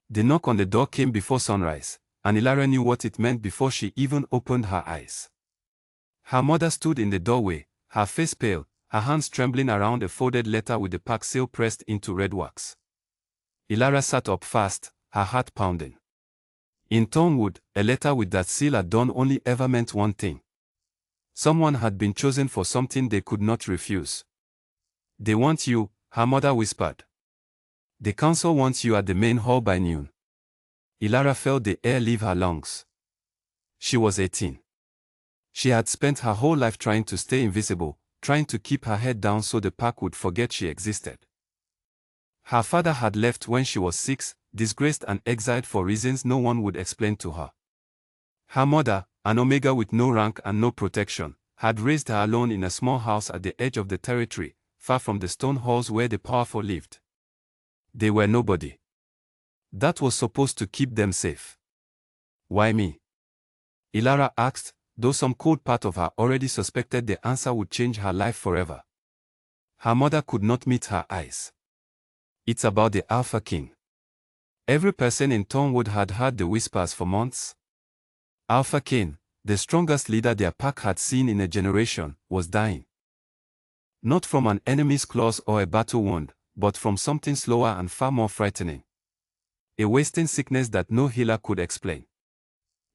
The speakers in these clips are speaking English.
The knock on the door came before sunrise, and Ilara knew what it meant before she even opened her eyes. Her mother stood in the doorway, her face pale, her hands trembling around a folded letter with the pack seal pressed into red wax. Ilara sat up fast, her heart pounding. In Thornwood, a letter with that seal had done only ever meant one thing. Someone had been chosen for something they could not refuse. They want you, her mother whispered. The council wants you at the main hall by noon. Ilara felt the air leave her lungs. She was 18. She had spent her whole life trying to stay invisible, trying to keep her head down so the pack would forget she existed. Her father had left when she was 6, disgraced and exiled for reasons no one would explain to her. Her mother, an omega with no rank and no protection, had raised her alone in a small house at the edge of the territory, far from the stone halls where the powerful lived. They were nobody. That was supposed to keep them safe. Why me? Ilara asked, though some cold part of her already suspected the answer would change her life forever. Her mother could not meet her eyes. It's about the Alpha King. Every person in Thornwood had heard the whispers for months. Alpha King, the strongest leader their pack had seen in a generation, was dying. Not from an enemy's claws or a battle wound, but from something slower and far more frightening. A wasting sickness that no healer could explain.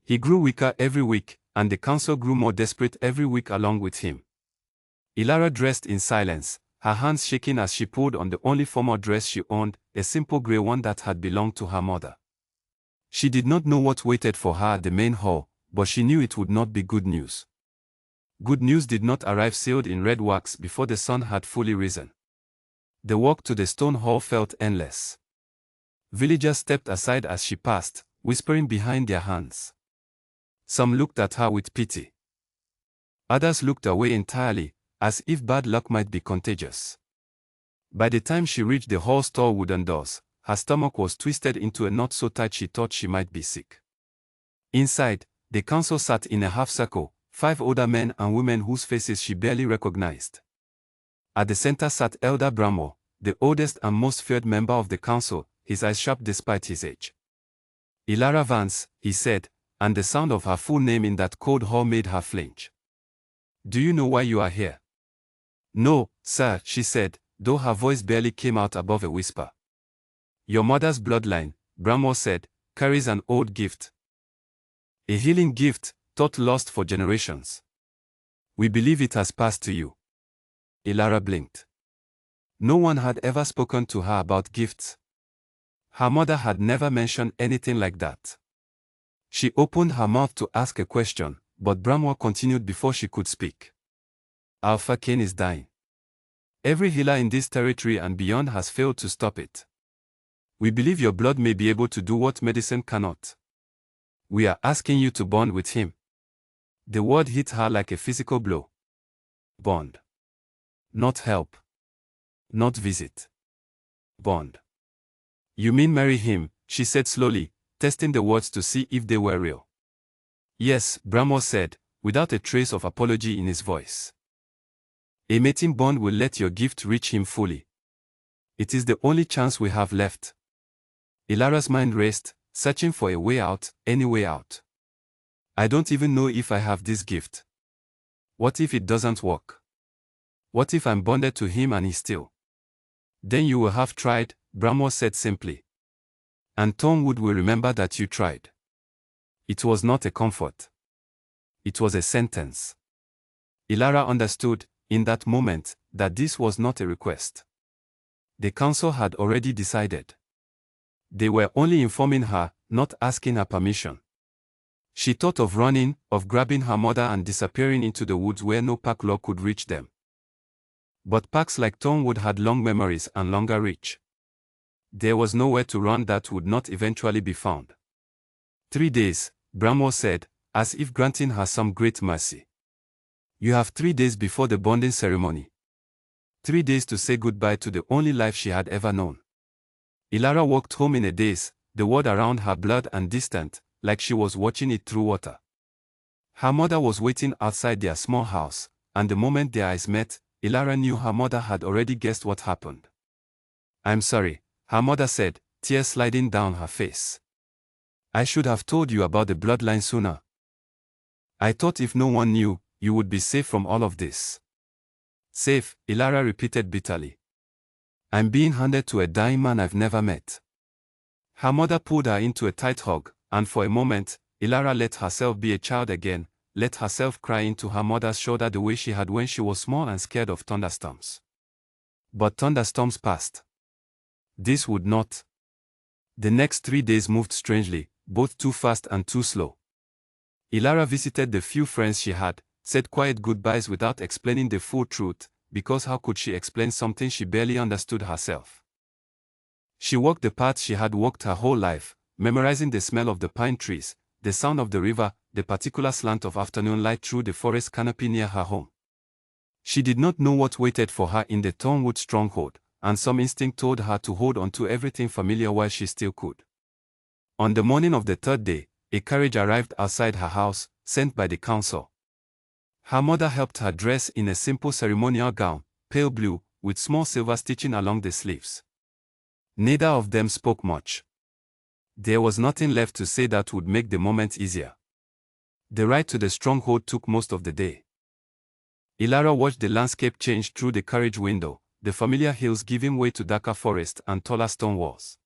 He grew weaker every week, and the council grew more desperate every week along with him. Ilara dressed in silence, her hands shaking as she pulled on the only formal dress she owned, a simple grey one that had belonged to her mother. She did not know what waited for her at the main hall, but she knew it would not be good news. Good news did not arrive sealed in red wax before the sun had fully risen. The walk to the stone hall felt endless. Villagers stepped aside as she passed, whispering behind their hands. Some looked at her with pity. Others looked away entirely, as if bad luck might be contagious. By the time she reached the hall's tall wooden doors, her stomach was twisted into a knot so tight she thought she might be sick. Inside, the council sat in a half-circle, 5 older men and women whose faces she barely recognized. At the center sat Elder Bramwell, the oldest and most feared member of the council, his eyes sharp despite his age. Ilara Vance, he said, and the sound of her full name in that cold hall made her flinch. Do you know why you are here? No, sir, she said, though her voice barely came out above a whisper. Your mother's bloodline, Bramwell said, carries an old gift. A healing gift, thought lost for generations. We believe it has passed to you. Ilara blinked. No one had ever spoken to her about gifts. Her mother had never mentioned anything like that. She opened her mouth to ask a question, but Bramwell continued before she could speak. Alpha King is dying. Every healer in this territory and beyond has failed to stop it. We believe your blood may be able to do what medicine cannot. We are asking you to bond with him. The word hit her like a physical blow. Bond. Not help. Not visit. Bond. You mean marry him, she said slowly, testing the words to see if they were real. Yes, Bramwell said, without a trace of apology in his voice. A mating bond will let your gift reach him fully. It is the only chance we have left. Ilara's mind raced, searching for a way out, any way out. I don't even know if I have this gift. What if it doesn't work? What if I'm bonded to him and he still? Then you will have tried, Bramwell said simply. And Thornwood will remember that you tried. It was not a comfort. It was a sentence. Ilara understood, in that moment, that this was not a request. The council had already decided. They were only informing her, not asking her permission. She thought of running, of grabbing her mother and disappearing into the woods where no pack law could reach them. But packs like Thornwood had long memories and longer reach. There was nowhere to run that would not eventually be found. 3 days, Bramwell said, as if granting her some great mercy. You have 3 days before the bonding ceremony. 3 days to say goodbye to the only life she had ever known. Ilara walked home in a daze, the world around her blurred and distant, like she was watching it through water. Her mother was waiting outside their small house, and the moment their eyes met, Ilara knew her mother had already guessed what happened. I'm sorry, her mother said, tears sliding down her face. I should have told you about the bloodline sooner. I thought if no one knew, you would be safe from all of this. Safe, Ilara repeated bitterly. I'm being handed to a dying man I've never met. Her mother pulled her into a tight hug, and for a moment, Ilara let herself be a child again, let herself cry into her mother's shoulder the way she had when she was small and scared of thunderstorms. But thunderstorms passed. This would not. The next 3 days moved strangely, both too fast and too slow. Ilara visited the few friends she had, said quiet goodbyes without explaining the full truth, because how could she explain something she barely understood herself? She walked the path she had walked her whole life, memorizing the smell of the pine trees, the sound of the river, the particular slant of afternoon light through the forest canopy near her home. She did not know what waited for her in the Thornwood stronghold, and some instinct told her to hold on to everything familiar while she still could. On the morning of the 3rd day, a carriage arrived outside her house, sent by the council. Her mother helped her dress in a simple ceremonial gown, pale blue, with small silver stitching along the sleeves. Neither of them spoke much. There was nothing left to say that would make the moment easier. The ride to the stronghold took most of the day. Ilara watched the landscape change through the carriage window, the familiar hills giving way to darker forest and taller stone walls.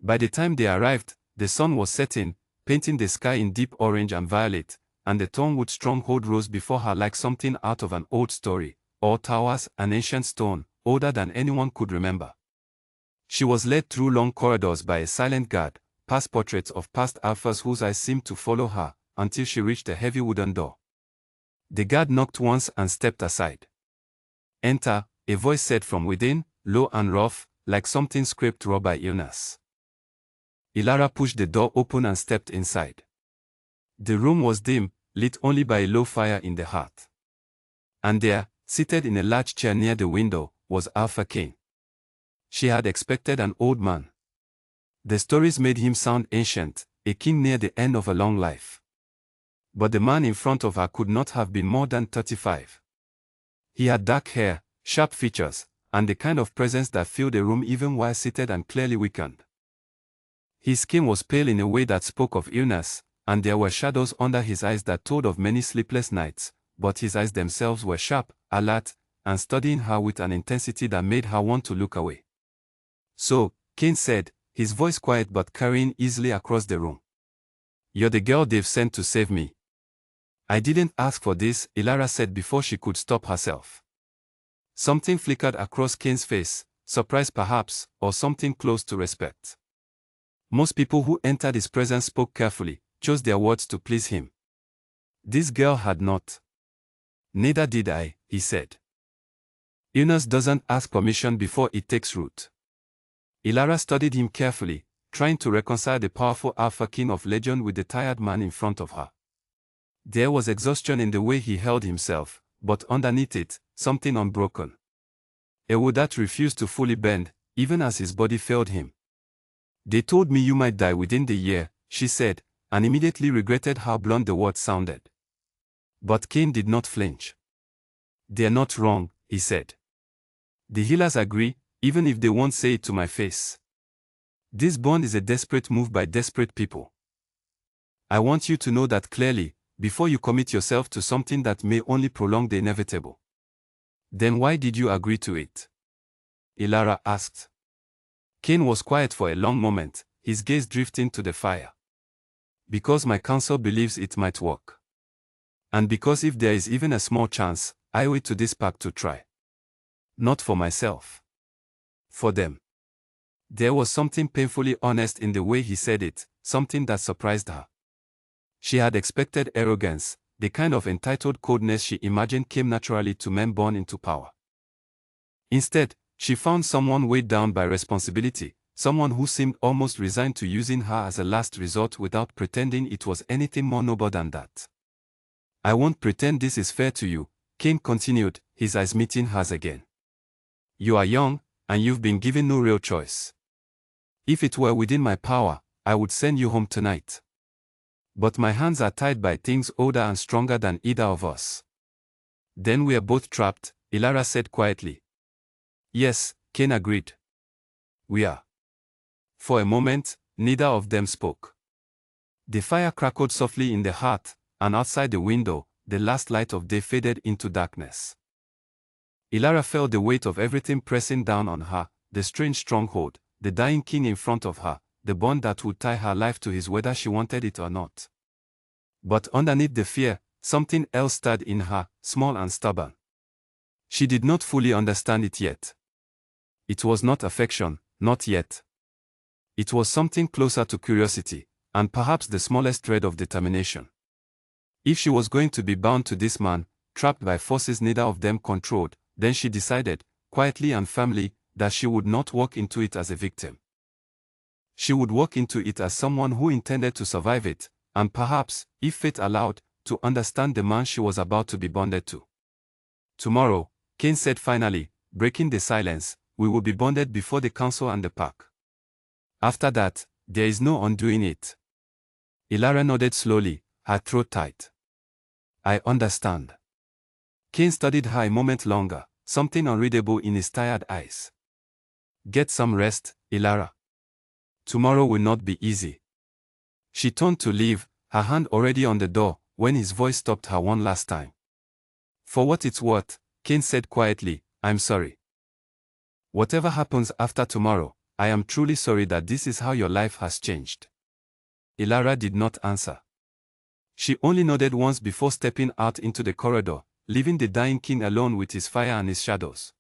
By the time they arrived, the sun was setting, painting the sky in deep orange and violet, and the Thornwood stronghold rose before her like something out of an old story, all towers and ancient stone, older than anyone could remember. She was led through long corridors by a silent guard, past portraits of past alphas whose eyes seemed to follow her, until she reached a heavy wooden door. The guard knocked once and stepped aside. Enter, a voice said from within, low and rough, like something scraped raw by illness. Ilara pushed the door open and stepped inside. The room was dim, lit only by a low fire in the hearth. And there, seated in a large chair near the window, was Alpha Cain. She had expected an old man. The stories made him sound ancient, a king near the end of a long life. But the man in front of her could not have been more than 35. He had dark hair, sharp features, and the kind of presence that filled the room even while seated and clearly weakened. His skin was pale in a way that spoke of illness, and there were shadows under his eyes that told of many sleepless nights, but his eyes themselves were sharp, alert, and studying her with an intensity that made her want to look away. So, Cain said, his voice quiet but carrying easily across the room. You're the girl they've sent to save me. I didn't ask for this, Ilara said before she could stop herself. Something flickered across Cain's face, surprise perhaps, or something close to respect. Most people who entered his presence spoke carefully, chose their words to please him. This girl had not. Neither did I, he said. Illness doesn't ask permission before it takes root. Ilara studied him carefully, trying to reconcile the powerful alpha king of legend with the tired man in front of her. There was exhaustion in the way he held himself, but underneath it, something unbroken. A will that refused to fully bend, even as his body failed him. They told me you might die within the year, she said, and immediately regretted how blunt the words sounded. But Cain did not flinch. They're not wrong, he said. The healers agree, even if they won't say it to my face. This bond is a desperate move by desperate people. I want you to know that clearly, before you commit yourself to something that may only prolong the inevitable. Then why did you agree to it? Ilara asked. Cain was quiet for a long moment, his gaze drifting to the fire. Because my counsel believes it might work. And because if there is even a small chance, I owe it to this pack to try. Not for myself. For them. There was something painfully honest in the way he said it, something that surprised her. She had expected arrogance, the kind of entitled coldness she imagined came naturally to men born into power. Instead, she found someone weighed down by responsibility, someone who seemed almost resigned to using her as a last resort without pretending it was anything more noble than that. I won't pretend this is fair to you, Cain continued, his eyes meeting hers again. You are young, and you've been given no real choice. If it were within my power, I would send you home tonight. But my hands are tied by things older and stronger than either of us. Then we are both trapped, Ilara said quietly. Yes, Cain agreed. We are. For a moment, neither of them spoke. The fire crackled softly in the hearth, and outside the window, the last light of day faded into darkness. Ilara felt the weight of everything pressing down on her, the strange stronghold, the dying king in front of her, the bond that would tie her life to his whether she wanted it or not. But underneath the fear, something else stirred in her, small and stubborn. She did not fully understand it yet. It was not affection, not yet. It was something closer to curiosity, and perhaps the smallest thread of determination. If she was going to be bound to this man, trapped by forces neither of them controlled, then she decided, quietly and firmly, that she would not walk into it as a victim. She would walk into it as someone who intended to survive it, and perhaps, if fate allowed, to understand the man she was about to be bonded to. Tomorrow, Cain said finally, breaking the silence, we will be bonded before the council and the pack. After that, there is no undoing it. Ilara nodded slowly, her throat tight. I understand. Cain studied her a moment longer, something unreadable in his tired eyes. Get some rest, Ilara. Tomorrow will not be easy. She turned to leave, her hand already on the door, when his voice stopped her one last time. For what it's worth, Cain said quietly, I'm sorry. Whatever happens after tomorrow, I am truly sorry that this is how your life has changed. Ilara did not answer. She only nodded once before stepping out into the corridor, leaving the dying king alone with his fire and his shadows.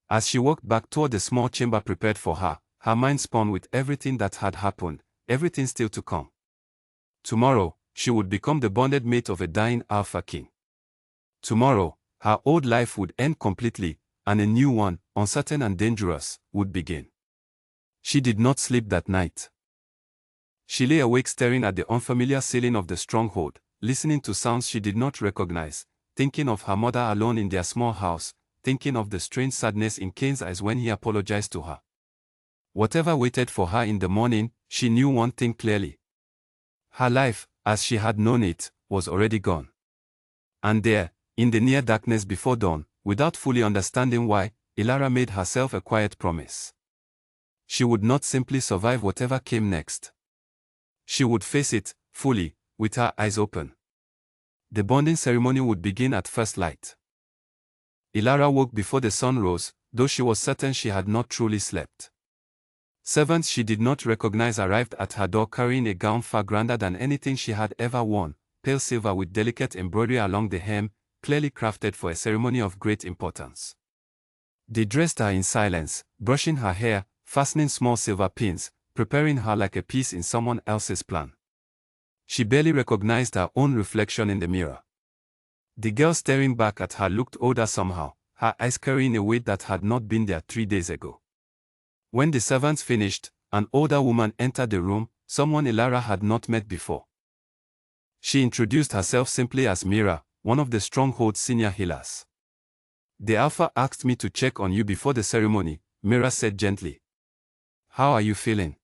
As she walked back toward the small chamber prepared for her, her mind spun with everything that had happened, everything still to come. Tomorrow, she would become the bonded mate of a dying Alpha King. Tomorrow, her old life would end completely, and a new one, uncertain and dangerous, would begin. She did not sleep that night. She lay awake staring at the unfamiliar ceiling of the stronghold, listening to sounds she did not recognize, thinking of her mother alone in their small house, thinking of the strange sadness in Cain's eyes when he apologized to her. Whatever waited for her in the morning, she knew one thing clearly. Her life, as she had known it, was already gone. And there, in the near darkness before dawn, without fully understanding why, Ilara made herself a quiet promise. She would not simply survive whatever came next. She would face it, fully, with her eyes open. The bonding ceremony would begin at first light. Ilara woke before the sun rose, though she was certain she had not truly slept. Servants she did not recognize arrived at her door carrying a gown far grander than anything she had ever worn, pale silver with delicate embroidery along the hem, clearly crafted for a ceremony of great importance. They dressed her in silence, brushing her hair, fastening small silver pins, preparing her like a piece in someone else's plan. She barely recognized her own reflection in the mirror. The girl staring back at her looked older somehow, her eyes carrying a weight that had not been there 3 days ago. When the servants finished, an older woman entered the room, someone Ilara had not met before. She introduced herself simply as Mira, one of the Stronghold's senior healers. The Alpha asked me to check on you before the ceremony, Mira said gently. How are you feeling?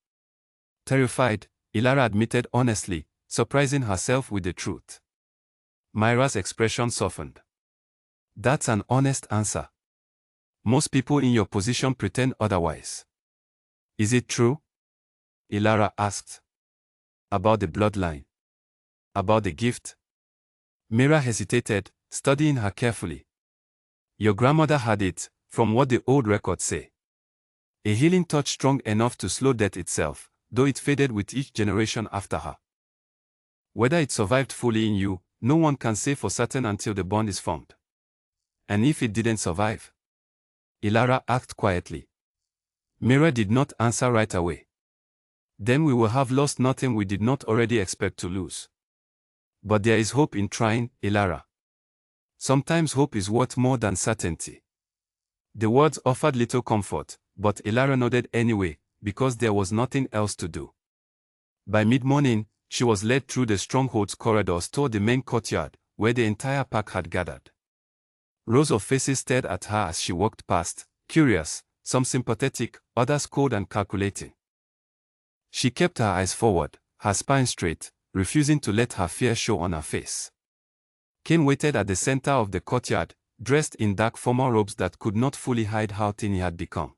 Terrified, Ilara admitted honestly, surprising herself with the truth. Mira's expression softened. That's an honest answer. Most people in your position pretend otherwise. Is it true? Ilara asked. About the bloodline. About the gift? Mira hesitated, studying her carefully. Your grandmother had it, from what the old records say. A healing touch strong enough to slow death itself, though it faded with each generation after her. Whether it survived fully in you, no one can say for certain until the bond is formed. And if it didn't survive? Ilara asked quietly. Mira did not answer right away. Then we will have lost nothing we did not already expect to lose. But there is hope in trying, Ilara. Sometimes hope is worth more than certainty. The words offered little comfort, but Ilara nodded anyway, because there was nothing else to do. By mid-morning, she was led through the Stronghold's corridors toward the main courtyard, where the entire pack had gathered. Rows of faces stared at her as she walked past, curious, some sympathetic, others cold and calculating. She kept her eyes forward, her spine straight, refusing to let her fear show on her face. Cain waited at the center of the courtyard, dressed in dark formal robes that could not fully hide how thin he had become.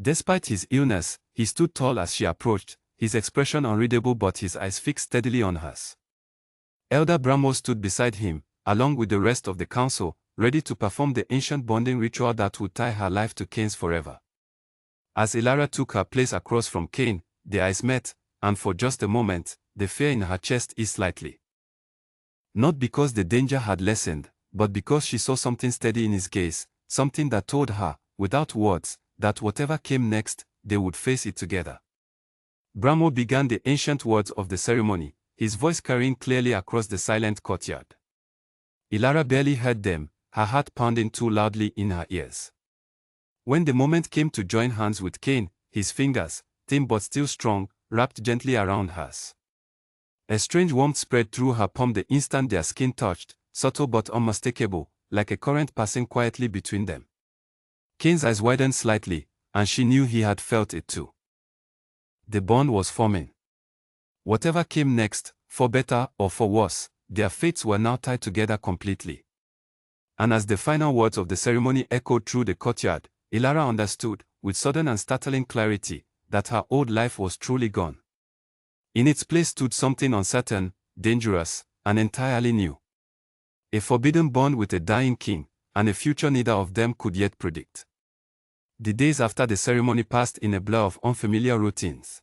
Despite his illness, he stood tall as she approached, his expression unreadable but his eyes fixed steadily on hers. Elder Bramwell stood beside him, along with the rest of the council, ready to perform the ancient bonding ritual that would tie her life to Cain's forever. As Ilara took her place across from Cain, their eyes met, and for just a moment, the fear in her chest eased slightly. Not because the danger had lessened, but because she saw something steady in his gaze, something that told her, without words, that whatever came next, they would face it together. Bramwell began the ancient words of the ceremony, his voice carrying clearly across the silent courtyard. Ilara barely heard them, her heart pounding too loudly in her ears. When the moment came to join hands with Cain, his fingers, thin but still strong, wrapped gently around hers. A strange warmth spread through her palm the instant their skin touched, subtle but unmistakable, like a current passing quietly between them. Cain's eyes widened slightly, and she knew he had felt it too. The bond was forming. Whatever came next, for better or for worse, their fates were now tied together completely. And as the final words of the ceremony echoed through the courtyard, Ilara understood, with sudden and startling clarity, that her old life was truly gone. In its place stood something uncertain, dangerous, and entirely new. A forbidden bond with a dying king, and a future neither of them could yet predict. The days after the ceremony passed in a blur of unfamiliar routines.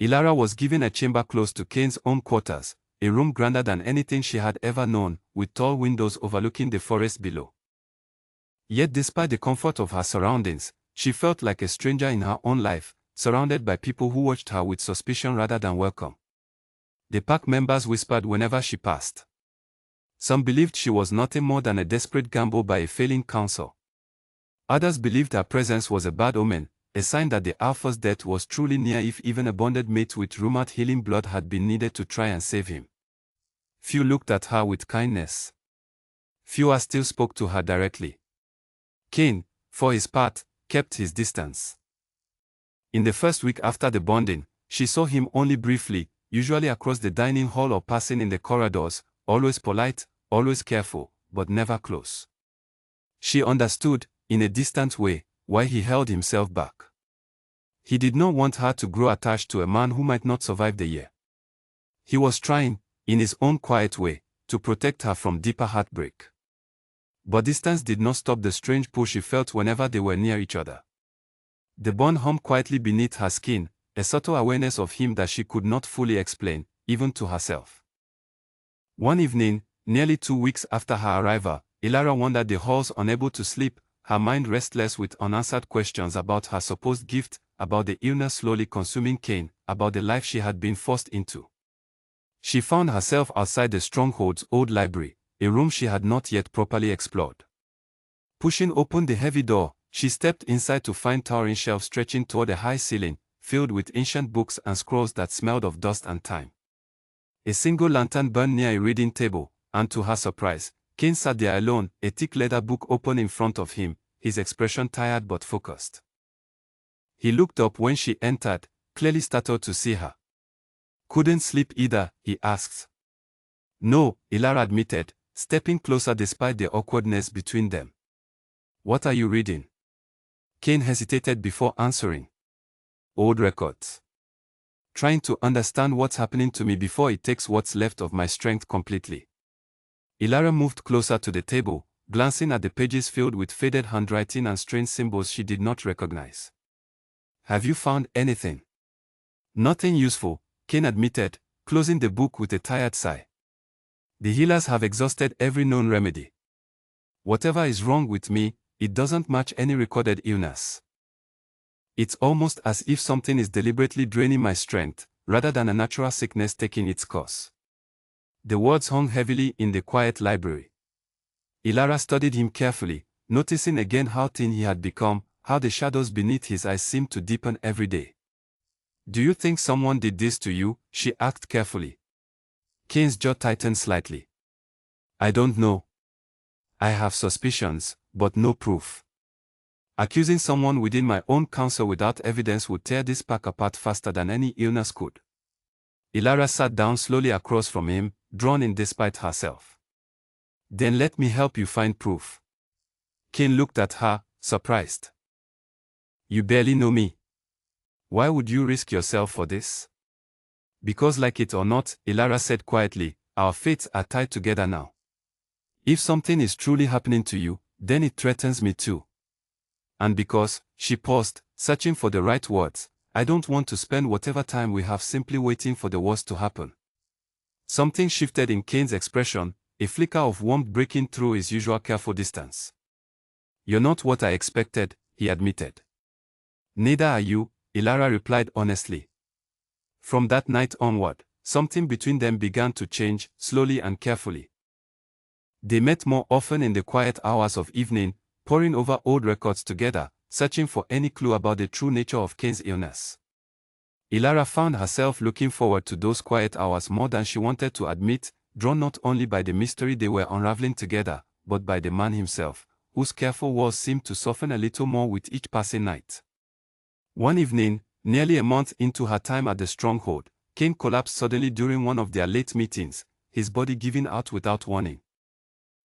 Ilara was given a chamber close to Cain's own quarters, a room grander than anything she had ever known, with tall windows overlooking the forest below. Yet despite the comfort of her surroundings, she felt like a stranger in her own life, surrounded by people who watched her with suspicion rather than welcome. The pack members whispered whenever she passed. Some believed she was nothing more than a desperate gamble by a failing council. Others believed her presence was a bad omen, a sign that the alpha's death was truly near if even a bonded mate with rumored healing blood had been needed to try and save him. Few looked at her with kindness. Fewer still spoke to her directly. Cain, for his part, kept his distance. In the first week after the bonding, she saw him only briefly, usually across the dining hall or passing in the corridors, always polite, always careful, but never close. She understood, in a distant way, why he held himself back. He did not want her to grow attached to a man who might not survive the year. He was trying, in his own quiet way, to protect her from deeper heartbreak. But distance did not stop the strange pull she felt whenever they were near each other. The bond hummed quietly beneath her skin, a subtle awareness of him that she could not fully explain, even to herself. One evening, nearly 2 weeks after her arrival, Ilara wandered the halls unable to sleep, her mind restless with unanswered questions about her supposed gift, about the illness slowly consuming Cain, about the life she had been forced into. She found herself outside the stronghold's old library, a room she had not yet properly explored. Pushing open the heavy door, she stepped inside to find towering shelves stretching toward a high ceiling, filled with ancient books and scrolls that smelled of dust and time. A single lantern burned near a reading table, and to her surprise, Cain sat there alone, a thick leather book open in front of him, his expression tired but focused. He looked up when she entered, clearly startled to see her. "Couldn't sleep either?" he asked. "No," Ilara admitted, stepping closer despite the awkwardness between them. "What are you reading?" Cain hesitated before answering. "Old records. Trying to understand what's happening to me before it takes what's left of my strength completely." Ilara moved closer to the table, glancing at the pages filled with faded handwriting and strange symbols she did not recognize. "Have you found anything?" "Nothing useful," Cain admitted, closing the book with a tired sigh. "The healers have exhausted every known remedy. Whatever is wrong with me, it doesn't match any recorded illness. It's almost as if something is deliberately draining my strength, rather than a natural sickness taking its course." The words hung heavily in the quiet library. Ilara studied him carefully, noticing again how thin he had become, how the shadows beneath his eyes seemed to deepen every day. "Do you think someone did this to you?" she asked carefully. Cain's jaw tightened slightly. "I don't know. I have suspicions, but no proof. Accusing someone within my own council without evidence would tear this pack apart faster than any illness could." Ilara sat down slowly across from him, drawn in despite herself. "Then let me help you find proof." Cain looked at her, surprised. You barely know me. Why would you risk yourself for this? Because like it or not, Ilara said quietly, our fates are tied together now. If something is truly happening to you, then it threatens me too. And because, she paused, searching for the right words, I don't want to spend whatever time we have simply waiting for the worst to happen. Something shifted in Kane's expression, a flicker of warmth breaking through his usual careful distance. You're not what I expected, he admitted. Neither are you, Ilara replied honestly. From that night onward, something between them began to change, slowly and carefully. They met more often in the quiet hours of evening, poring over old records together, searching for any clue about the true nature of Kane's illness. Ilara found herself looking forward to those quiet hours more than she wanted to admit, drawn not only by the mystery they were unraveling together, but by the man himself, whose careful walls seemed to soften a little more with each passing night. One evening, nearly a month into her time at the stronghold, Kane collapsed suddenly during one of their late meetings, his body giving out without warning.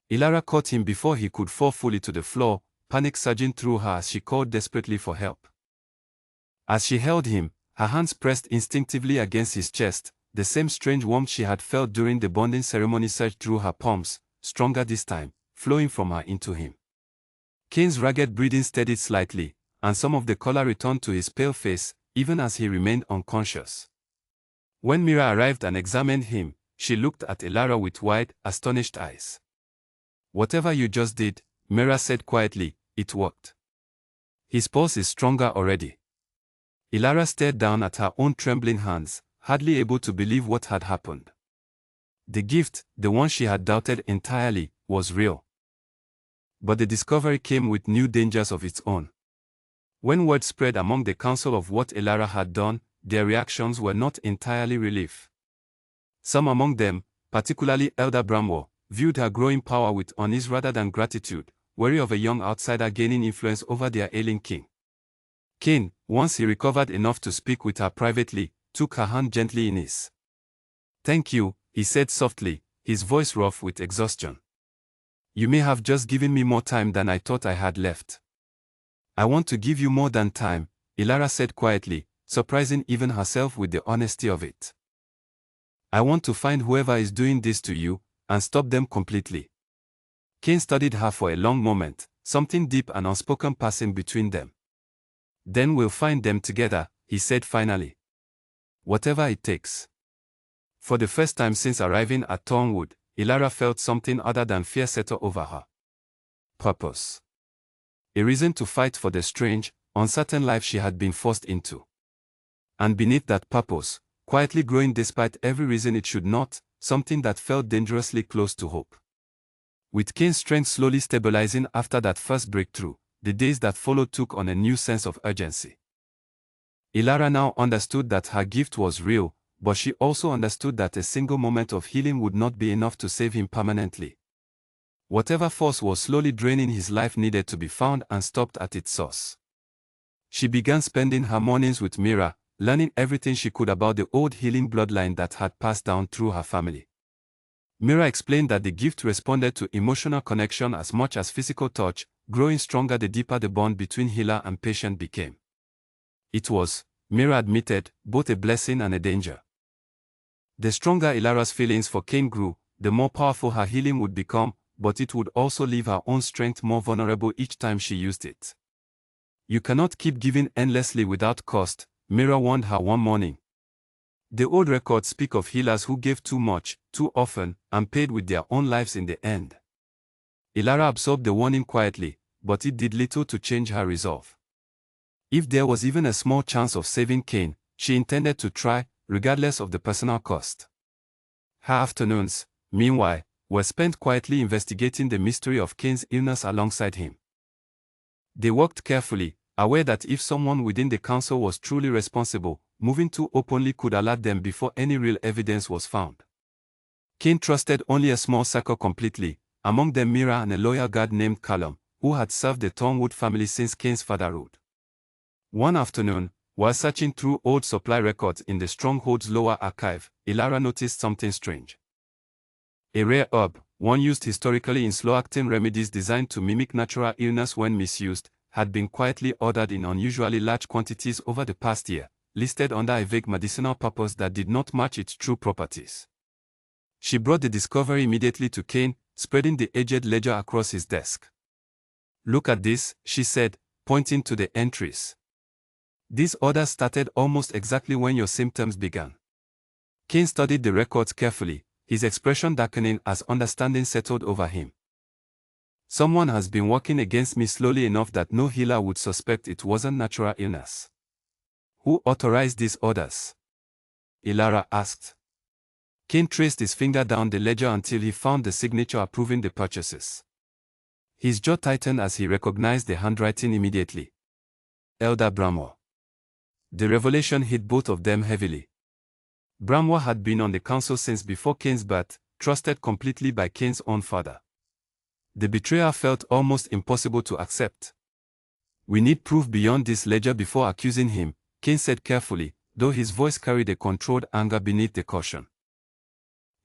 Ilara caught him before he could fall fully to the floor, panic surging through her as she called desperately for help. As she held him, her hands pressed instinctively against his chest, the same strange warmth she had felt during the bonding ceremony surged through her palms, stronger this time, flowing from her into him. Kane's ragged breathing steadied slightly, and some of the color returned to his pale face, even as he remained unconscious. When Mira arrived and examined him, she looked at Ilara with wide, astonished eyes. Whatever you just did, Mira said quietly, it worked. His pulse is stronger already. Ilara stared down at her own trembling hands, hardly able to believe what had happened. The gift, the one she had doubted entirely, was real. But the discovery came with new dangers of its own. When word spread among the council of what Ilara had done, their reactions were not entirely relief. Some among them, particularly Elder Bramwell, viewed her growing power with unease rather than gratitude, wary of a young outsider gaining influence over their ailing king. Kane, once he recovered enough to speak with her privately, took her hand gently in his. Thank you, he said softly, his voice rough with exhaustion. You may have just given me more time than I thought I had left. I want to give you more than time, Ilara said quietly, surprising even herself with the honesty of it. I want to find whoever is doing this to you, and stop them completely. Kane studied her for a long moment, something deep and unspoken passing between them. Then we'll find them together, he said finally. Whatever it takes. For the first time since arriving at Thornwood, Ilara felt something other than fear settle over her. Purpose. A reason to fight for the strange, uncertain life she had been forced into. And beneath that purpose, quietly growing despite every reason it should not, something that felt dangerously close to hope. With Kane's strength slowly stabilizing after that first breakthrough, the days that followed took on a new sense of urgency. Ilara now understood that her gift was real, but she also understood that a single moment of healing would not be enough to save him permanently. Whatever force was slowly draining his life needed to be found and stopped at its source. She began spending her mornings with Mira, learning everything she could about the old healing bloodline that had passed down through her family. Mira explained that the gift responded to emotional connection as much as physical touch, growing stronger the deeper the bond between healer and patient became. It was, Mira admitted, both a blessing and a danger. The stronger Ilara's feelings for Kane grew, the more powerful her healing would become, but it would also leave her own strength more vulnerable each time she used it. You cannot keep giving endlessly without cost, Mira warned her one morning. The old records speak of healers who gave too much, too often, and paid with their own lives in the end. Ilara absorbed the warning quietly, but it did little to change her resolve. If there was even a small chance of saving Kane, she intended to try, regardless of the personal cost. Her afternoons, meanwhile, were spent quietly investigating the mystery of Kane's illness alongside him. They worked carefully, aware that if someone within the council was truly responsible, moving too openly could alert them before any real evidence was found. Kane trusted only a small circle completely, among them Mira and a loyal guard named Callum, who had served the Thornwood family since Kane's fatherhood. One afternoon, while searching through old supply records in the stronghold's lower archive, Ilara noticed something strange. A rare herb, one used historically in slow-acting remedies designed to mimic natural illness when misused, had been quietly ordered in unusually large quantities over the past year, listed under a vague medicinal purpose that did not match its true properties. She brought the discovery immediately to Kane, spreading the aged ledger across his desk. "Look at this," she said, pointing to the entries. "These orders started almost exactly when your symptoms began." Kane studied the records carefully, his expression darkening as understanding settled over him. "Someone has been working against me slowly enough that no healer would suspect it wasn't natural illness." "Who authorized these orders?" Ilara asked. Kane traced his finger down the ledger until he found the signature approving the purchases. His jaw tightened as he recognized the handwriting immediately. Elder Bramwell. The revelation hit both of them heavily. Bramwell had been on the council since before Kane's birth, trusted completely by Kane's own father. The betrayal felt almost impossible to accept. "We need proof beyond this ledger before accusing him," Kane said carefully, though his voice carried a controlled anger beneath the caution.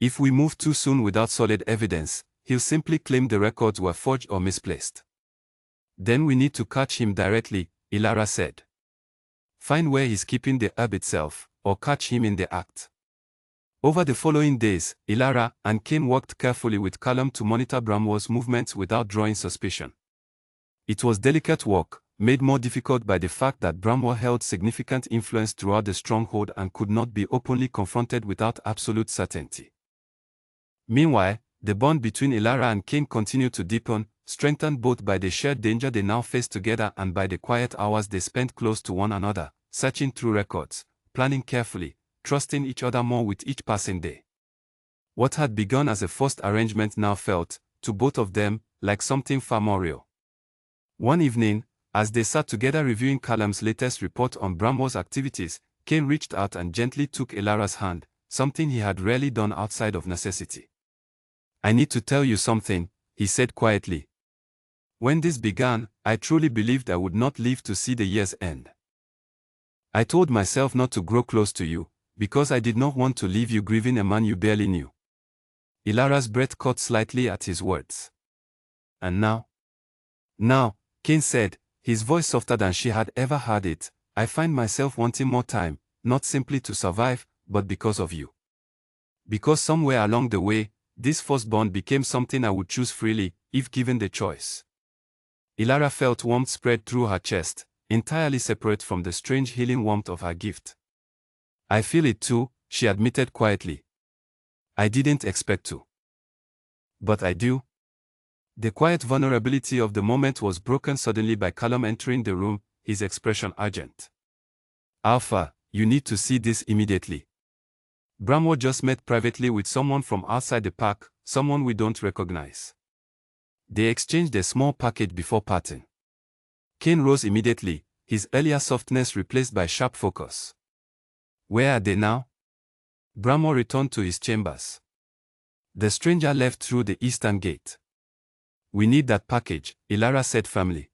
"If we move too soon without solid evidence, he'll simply claim the records were forged or misplaced. Then we need to catch him directly," Ilara said. "Find where he's keeping the herb itself, or catch him in the act." Over the following days, Ilara and Kane worked carefully with Callum to monitor Bramwell's movements without drawing suspicion. It was delicate work, made more difficult by the fact that Bramwell held significant influence throughout the stronghold and could not be openly confronted without absolute certainty. Meanwhile, the bond between Ilara and Kane continued to deepen, strengthened both by the shared danger they now faced together and by the quiet hours they spent close to one another, searching through records, planning carefully, trusting each other more with each passing day. What had begun as a forced arrangement now felt, to both of them, like something far more real. One evening, as they sat together reviewing Callum's latest report on Bramwell's activities, Kane reached out and gently took Ilara's hand, something he had rarely done outside of necessity. "I need to tell you something," he said quietly. "When this began, I truly believed I would not live to see the year's end. I told myself not to grow close to you, because I did not want to leave you grieving a man you barely knew." Ilara's breath caught slightly at his words. "And now?" "Now," Kane said, his voice softer than she had ever heard it, "I find myself wanting more time, not simply to survive, but because of you. Because somewhere along the way, this forced bond became something I would choose freely, if given the choice." Ilara felt warmth spread through her chest, entirely separate from the strange healing warmth of her gift. "I feel it too," she admitted quietly. "I didn't expect to. But I do." The quiet vulnerability of the moment was broken suddenly by Callum entering the room, his expression urgent. "Alpha, you need to see this immediately. Bramwell just met privately with someone from outside the park, someone we don't recognize." They exchanged a small package before parting. Kane rose immediately, his earlier softness replaced by sharp focus. "Where are they now?" Bramwell returned to his chambers. The stranger left through the eastern gate. "We need that package," Ilara said firmly.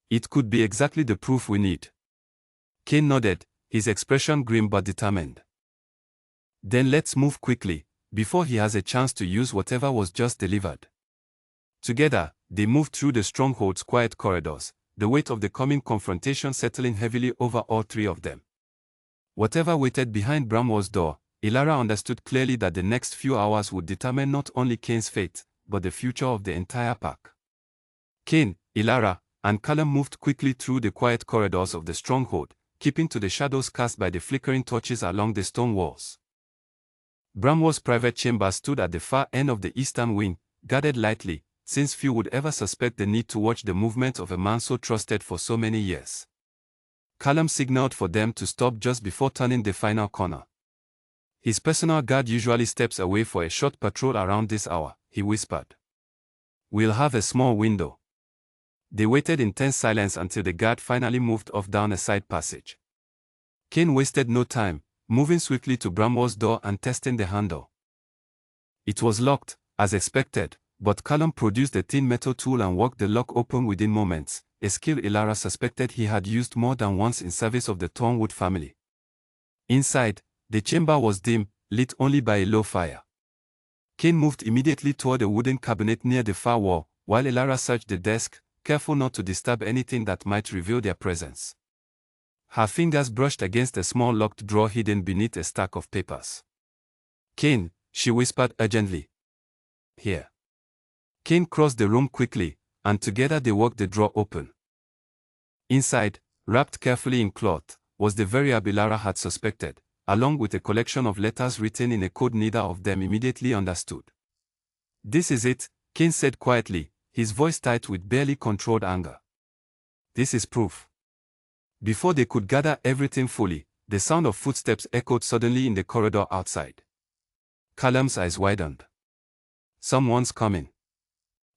"It could be exactly the proof we need." Kane nodded, his expression grim but determined. "Then let's move quickly, before he has a chance to use whatever was just delivered." Together, they moved through the stronghold's quiet corridors, the weight of the coming confrontation settling heavily over all three of them. Whatever waited behind Bramwell's door, Ilara understood clearly that the next few hours would determine not only Kane's fate, but the future of the entire pack. Kane, Ilara, and Callum moved quickly through the quiet corridors of the stronghold, keeping to the shadows cast by the flickering torches along the stone walls. Bramwell's private chamber stood at the far end of the eastern wing, guarded lightly, since few would ever suspect the need to watch the movement of a man so trusted for so many years. Callum signaled for them to stop just before turning the final corner. "His personal guard usually steps away for a short patrol around this hour," he whispered. "We'll have a small window." They waited in tense silence until the guard finally moved off down a side passage. Kane wasted no time, moving swiftly to Bramwell's door and testing the handle. It was locked, as expected, but Callum produced a thin metal tool and worked the lock open within moments, a skill Ilara suspected he had used more than once in service of the Thornwood family. Inside, the chamber was dim, lit only by a low fire. Kane moved immediately toward a wooden cabinet near the far wall, while Ilara searched the desk, careful not to disturb anything that might reveal their presence. Her fingers brushed against a small locked drawer hidden beneath a stack of papers. "Kane," she whispered urgently. "Here." Kane crossed the room quickly, and together they worked the drawer open. Inside, wrapped carefully in cloth, was the very herb Ilara had suspected, along with a collection of letters written in a code neither of them immediately understood. "This is it," Kane said quietly, his voice tight with barely controlled anger. "This is proof." Before they could gather everything fully, the sound of footsteps echoed suddenly in the corridor outside. Callum's eyes widened. Someone's coming.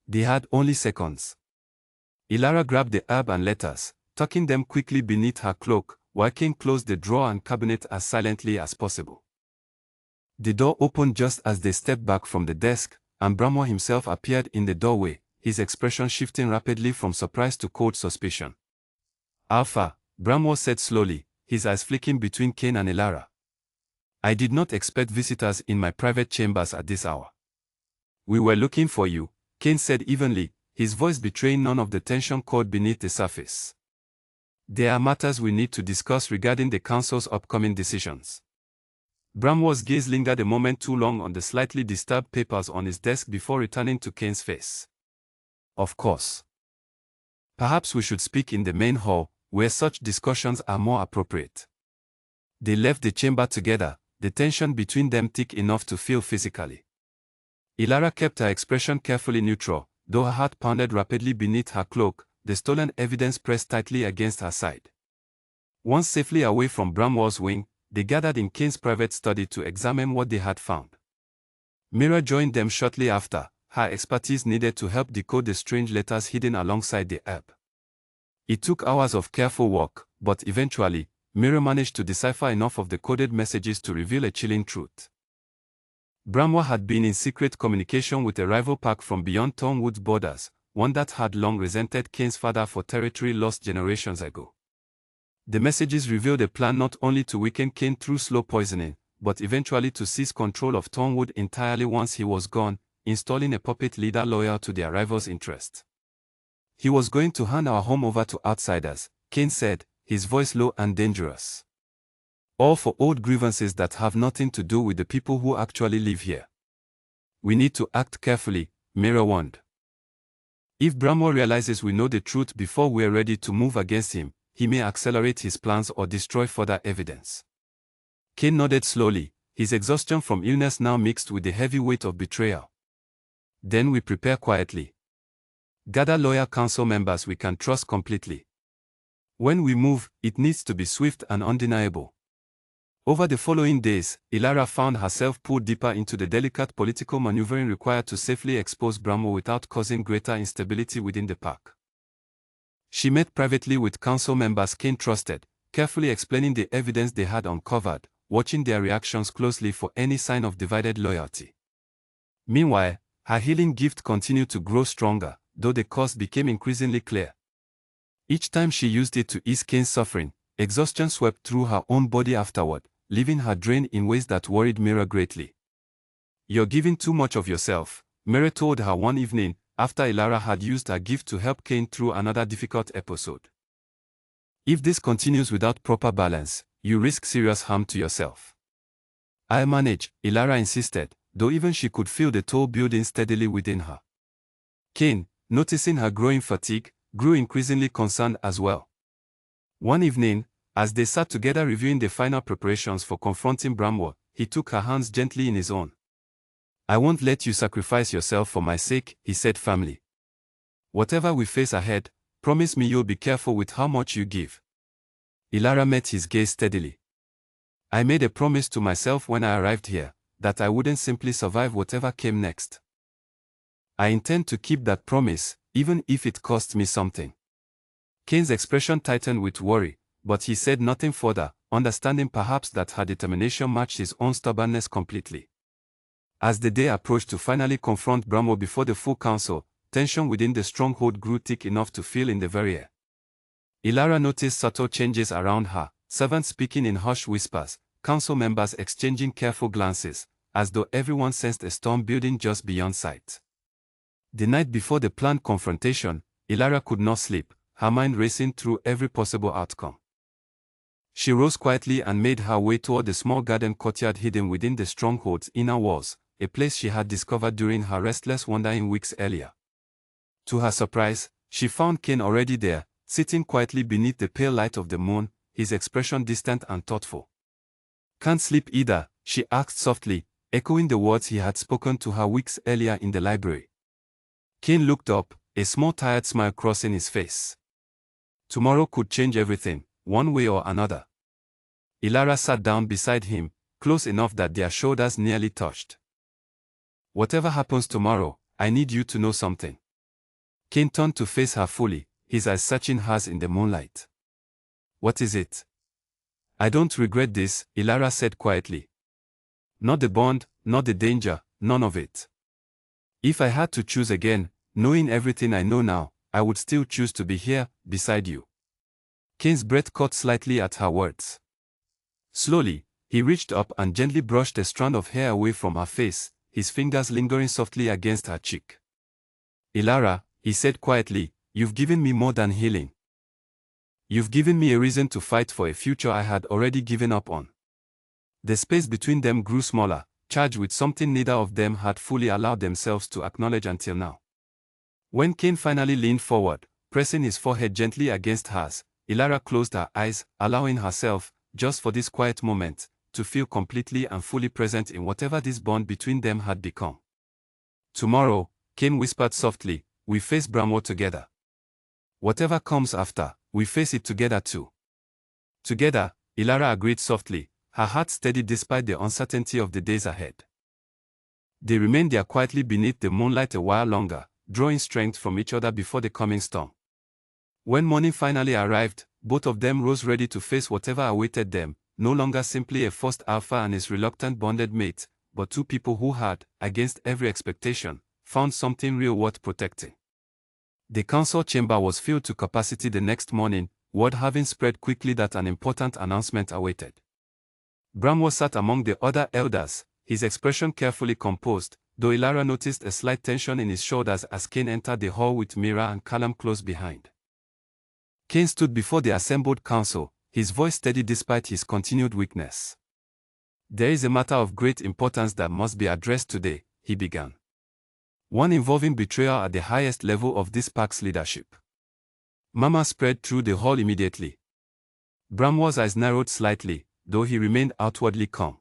They had only seconds. Ilara grabbed the herb and letters, tucking them quickly beneath her cloak, while Kane closed the drawer and cabinet as silently as possible. The door opened just as they stepped back from the desk, and Bramwell himself appeared in the doorway, his expression shifting rapidly from surprise to cold suspicion. "Alpha," Bramwell said slowly, his eyes flicking between Kane and Ilara. "I did not expect visitors in my private chambers at this hour." "We were looking for you," Kane said evenly, his voice betraying none of the tension caught beneath the surface. "There are matters we need to discuss regarding the council's upcoming decisions." Bramwell's gaze lingered a moment too long on the slightly disturbed papers on his desk before returning to Kane's face. "Of course. Perhaps we should speak in the main hall, where such discussions are more appropriate." They left the chamber together, the tension between them thick enough to feel physically. Ilara kept her expression carefully neutral, though her heart pounded rapidly beneath her cloak, the stolen evidence pressed tightly against her side. Once safely away from Bramwell's wing, they gathered in Kane's private study to examine what they had found. Mira joined them shortly after, her expertise needed to help decode the strange letters hidden alongside the herb. It took hours of careful work, but eventually, Mira managed to decipher enough of the coded messages to reveal a chilling truth. Bramwell had been in secret communication with a rival pack from beyond Thornwood's borders, one that had long resented Kane's father for territory lost generations ago. The messages revealed a plan not only to weaken Kane through slow poisoning, but eventually to seize control of Thornwood entirely once he was gone, installing a puppet leader loyal to their rival's interest. "He was going to hand our home over to outsiders," Kane said, his voice low and dangerous. "All for old grievances that have nothing to do with the people who actually live here. We need to act carefully," Mira warned. "If Bramwell realizes we know the truth before we're ready to move against him, he may accelerate his plans or destroy further evidence." Kane nodded slowly, his exhaustion from illness now mixed with the heavy weight of betrayal. "Then we prepare quietly. Gather loyal council members we can trust completely. When we move, it needs to be swift and undeniable." Over the following days, Ilara found herself pulled deeper into the delicate political maneuvering required to safely expose Bramwell without causing greater instability within the pack. She met privately with council members Kane trusted, carefully explaining the evidence they had uncovered, watching their reactions closely for any sign of divided loyalty. Meanwhile, her healing gift continued to grow stronger, though the cost became increasingly clear. Each time she used it to ease Kane's suffering, exhaustion swept through her own body afterward, leaving her drained in ways that worried Mira greatly. "You're giving too much of yourself," Mira told her one evening, after Ilara had used her gift to help Kane through another difficult episode. "If this continues without proper balance, you risk serious harm to yourself." "I'll manage," Ilara insisted, though even she could feel the toll building steadily within her. Kane, noticing her growing fatigue, grew increasingly concerned as well. One evening, as they sat together reviewing the final preparations for confronting Bramwell, he took her hands gently in his own. "I won't let you sacrifice yourself for my sake," he said firmly. "Whatever we face ahead, promise me you'll be careful with how much you give." Ilara met his gaze steadily. "I made a promise to myself when I arrived here, that I wouldn't simply survive whatever came next. I intend to keep that promise, even if it costs me something." Kane's expression tightened with worry, but he said nothing further, understanding perhaps that her determination matched his own stubbornness completely. As the day approached to finally confront Bramwell before the full council, tension within the stronghold grew thick enough to feel in the very air. Ilara noticed subtle changes around her, servants speaking in hushed whispers, council members exchanging careful glances, as though everyone sensed a storm building just beyond sight. The night before the planned confrontation, Ilara could not sleep, her mind racing through every possible outcome. She rose quietly and made her way toward the small garden courtyard hidden within the stronghold's inner walls, a place she had discovered during her restless wandering weeks earlier. To her surprise, she found Cain already there, sitting quietly beneath the pale light of the moon, his expression distant and thoughtful. "Can't sleep either," she asked softly, echoing the words he had spoken to her weeks earlier in the library. Cain looked up, a small tired smile crossing his face. Tomorrow could change everything, one way or another. Ilara sat down beside him, close enough that their shoulders nearly touched. "Whatever happens tomorrow, I need you to know something." Cain turned to face her fully, his eyes searching hers in the moonlight. "What is it?" "I don't regret this," Ilara said quietly. "Not the bond, not the danger, none of it. If I had to choose again, knowing everything I know now, I would still choose to be here, beside you." Cain's breath caught slightly at her words. Slowly, he reached up and gently brushed a strand of hair away from her face, his fingers lingering softly against her cheek. "Ilara," he said quietly, "you've given me more than healing. You've given me a reason to fight for a future I had already given up on." The space between them grew smaller, charged with something neither of them had fully allowed themselves to acknowledge until now. When Cain finally leaned forward, pressing his forehead gently against hers, Ilara closed her eyes, allowing herself, just for this quiet moment, to feel completely and fully present in whatever this bond between them had become. "Tomorrow," Cain whispered softly, "we face Bramwell together. Whatever comes after, we face it together too." "Together," Ilara agreed softly, her heart steady despite the uncertainty of the days ahead. They remained there quietly beneath the moonlight a while longer, drawing strength from each other before the coming storm. When morning finally arrived, both of them rose ready to face whatever awaited them, no longer simply a forced alpha and his reluctant bonded mate, but two people who had, against every expectation, found something real worth protecting. The council chamber was filled to capacity the next morning, word having spread quickly that an important announcement awaited. Bramwell sat among the other elders, his expression carefully composed, though Ilara noticed a slight tension in his shoulders as Cain entered the hall with Mira and Callum close behind. Cain stood before the assembled council, his voice steady despite his continued weakness. "There is a matter of great importance that must be addressed today," he began. "One involving betrayal at the highest level of this pack's leadership." Murmurs spread through the hall immediately. Bramwell's eyes narrowed slightly, though he remained outwardly calm.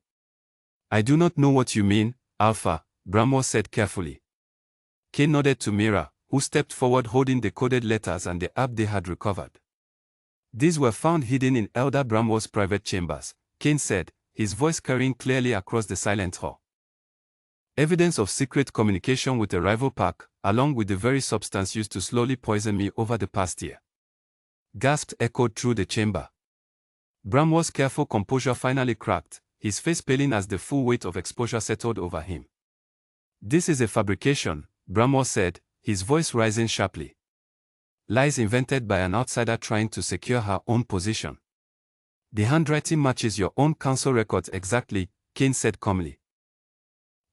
"I do not know what you mean, Alpha," Bramwell said carefully. Cain nodded to Mira, who stepped forward holding the coded letters and the app they had recovered. "These were found hidden in Elder Bramwell's private chambers," Cain said, his voice carrying clearly across the silent hall. "Evidence of secret communication with a rival pack, along with the very substance used to slowly poison me over the past year." Gasps echoed through the chamber. Bramwell's careful composure finally cracked, his face paling as the full weight of exposure settled over him. "This is a fabrication," Bramwell said, his voice rising sharply. "Lies invented by an outsider trying to secure her own position." "The handwriting matches your own council records exactly," Cain said calmly.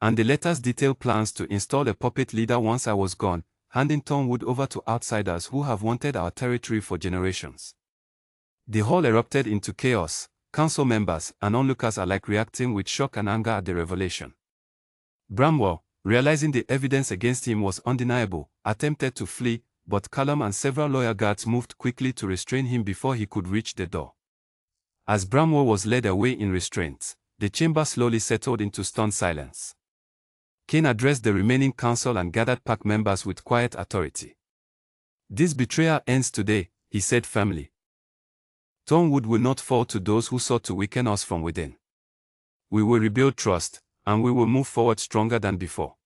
"And the letters detail plans to install a puppet leader once I was gone, handing Thornwood over to outsiders who have wanted our territory for generations." The hall erupted into chaos, council members and onlookers alike reacting with shock and anger at the revelation. Bramwell, realizing the evidence against him was undeniable, attempted to flee, but Callum and several loyal guards moved quickly to restrain him before he could reach the door. As Bramwell was led away in restraints, the chamber slowly settled into stunned silence. Cain addressed the remaining council and gathered pack members with quiet authority. "This betrayal ends today," he said firmly. "Thornwood will not fall to those who sought to weaken us from within. We will rebuild trust, and we will move forward stronger than before."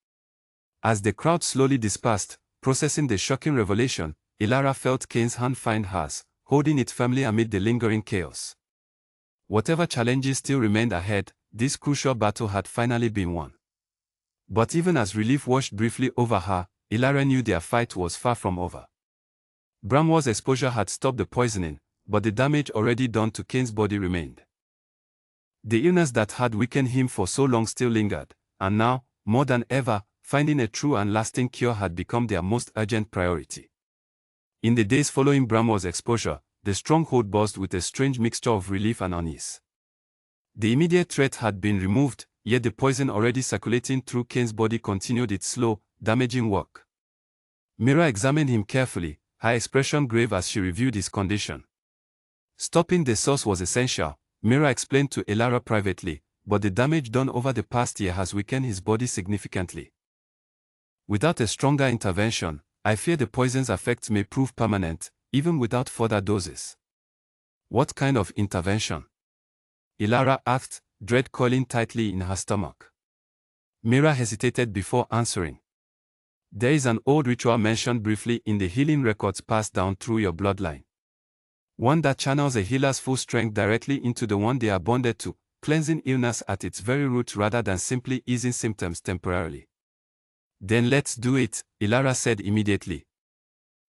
As the crowd slowly dispersed, processing the shocking revelation, Ilara felt Cain's hand find hers, holding it firmly amid the lingering chaos. Whatever challenges still remained ahead, this crucial battle had finally been won. But even as relief washed briefly over her, Ilara knew their fight was far from over. Bramwell's exposure had stopped the poisoning, but the damage already done to Cain's body remained. The illness that had weakened him for so long still lingered, and now, more than ever, finding a true and lasting cure had become their most urgent priority. In the days following Bramwell's exposure, the stronghold buzzed with a strange mixture of relief and unease. The immediate threat had been removed, yet the poison already circulating through Kane's body continued its slow, damaging work. Mira examined him carefully, her expression grave as she reviewed his condition. Stopping the source was essential, Mira explained to Elara privately, but the damage done over the past year has weakened his body significantly. Without a stronger intervention, I fear the poison's effects may prove permanent, even without further doses. What kind of intervention? Elara asked, dread coiling tightly in her stomach. Mira hesitated before answering. There is an old ritual mentioned briefly in the healing records passed down through your bloodline. One that channels a healer's full strength directly into the one they are bonded to, cleansing illness at its very root rather than simply easing symptoms temporarily. Then let's do it, Elara said immediately.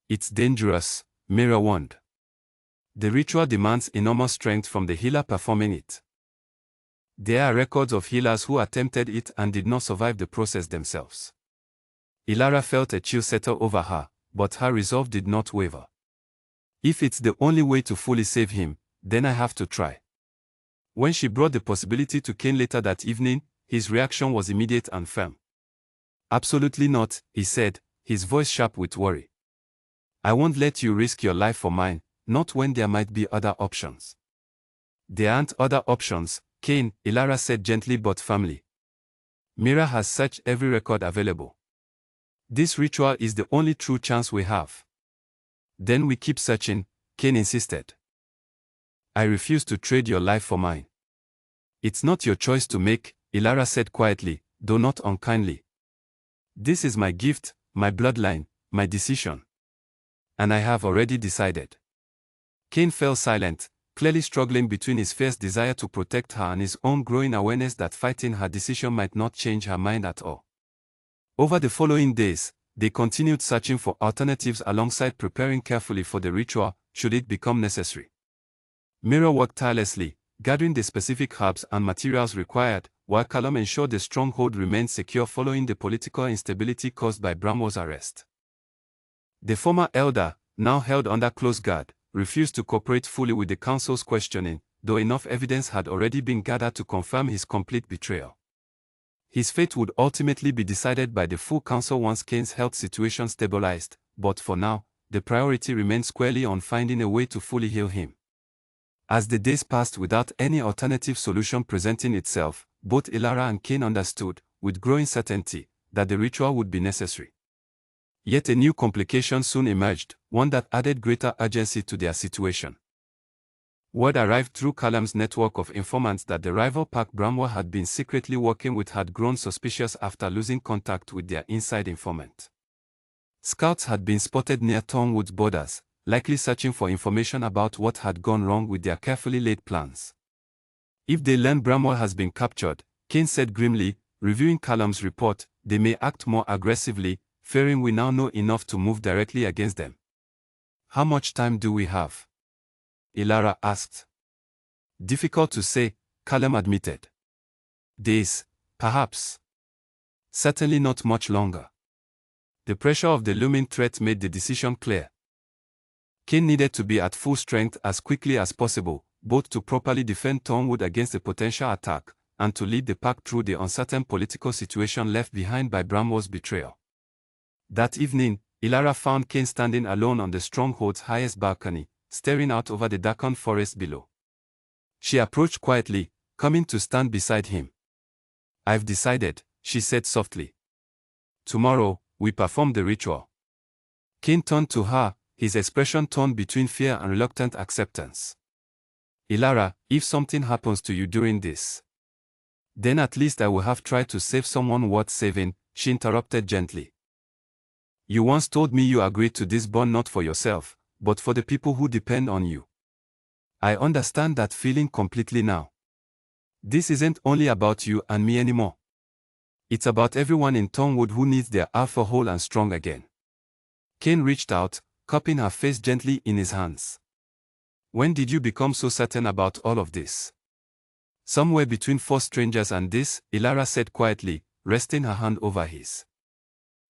It's dangerous, Mira warned. The ritual demands enormous strength from the healer performing it. There are records of healers who attempted it and did not survive the process themselves. Elara felt a chill settle over her, but her resolve did not waver. If it's the only way to fully save him, then I have to try. When she brought the possibility to Kane later that evening, his reaction was immediate and firm. Absolutely not, he said, his voice sharp with worry. I won't let you risk your life for mine, not when there might be other options. There aren't other options, Kane, Elara said gently but firmly. Mira has searched every record available. This ritual is the only true chance we have. Then we keep searching, Kane insisted. I refuse to trade your life for mine. It's not your choice to make, Elara said quietly, though not unkindly. This is my gift, my bloodline, my decision. And I have already decided. Kane fell silent, clearly struggling between his fierce desire to protect her and his own growing awareness that fighting her decision might not change her mind at all. Over the following days, they continued searching for alternatives alongside preparing carefully for the ritual, should it become necessary. Mira worked tirelessly, gathering the specific herbs and materials required, while Callum ensured the stronghold remained secure following the political instability caused by Bramwell's arrest. The former elder, now held under close guard, refused to cooperate fully with the council's questioning, though enough evidence had already been gathered to confirm his complete betrayal. His fate would ultimately be decided by the full council once Kane's health situation stabilized, but for now, the priority remained squarely on finding a way to fully heal him. As the days passed without any alternative solution presenting itself, both Elara and Kane understood, with growing certainty, that the ritual would be necessary. Yet a new complication soon emerged, one that added greater urgency to their situation. Word arrived through Callum's network of informants that the rival pack Bramwell had been secretly working with had grown suspicious after losing contact with their inside informant. Scouts had been spotted near Thornwood's borders, likely searching for information about what had gone wrong with their carefully laid plans. If they learn Bramwell has been captured, Kane said grimly, reviewing Callum's report, they may act more aggressively, fearing we now know enough to move directly against them. How much time do we have? Elara asked. Difficult to say, Callum admitted. Days, perhaps. Certainly not much longer. The pressure of the looming threat made the decision clear. Kane needed to be at full strength as quickly as possible, both to properly defend Thornwood against a potential attack, and to lead the pack through the uncertain political situation left behind by Bramwell's betrayal. That evening, Elara found Kane standing alone on the stronghold's highest balcony, staring out over the darkened forest below. She approached quietly, coming to stand beside him. I've decided, she said softly. Tomorrow, we perform the ritual. Kane turned to her, his expression torn between fear and reluctant acceptance. Elara, if something happens to you during this, then at least I will have tried to save someone worth saving, she interrupted gently. You once told me you agreed to this bond not for yourself, but for the people who depend on you. I understand that feeling completely now. This isn't only about you and me anymore. It's about everyone in Thornwood who needs their alpha whole and strong again. Kane reached out, cupping her face gently in his hands. When did you become so certain about all of this? Somewhere between four strangers and this, Elara said quietly, resting her hand over his.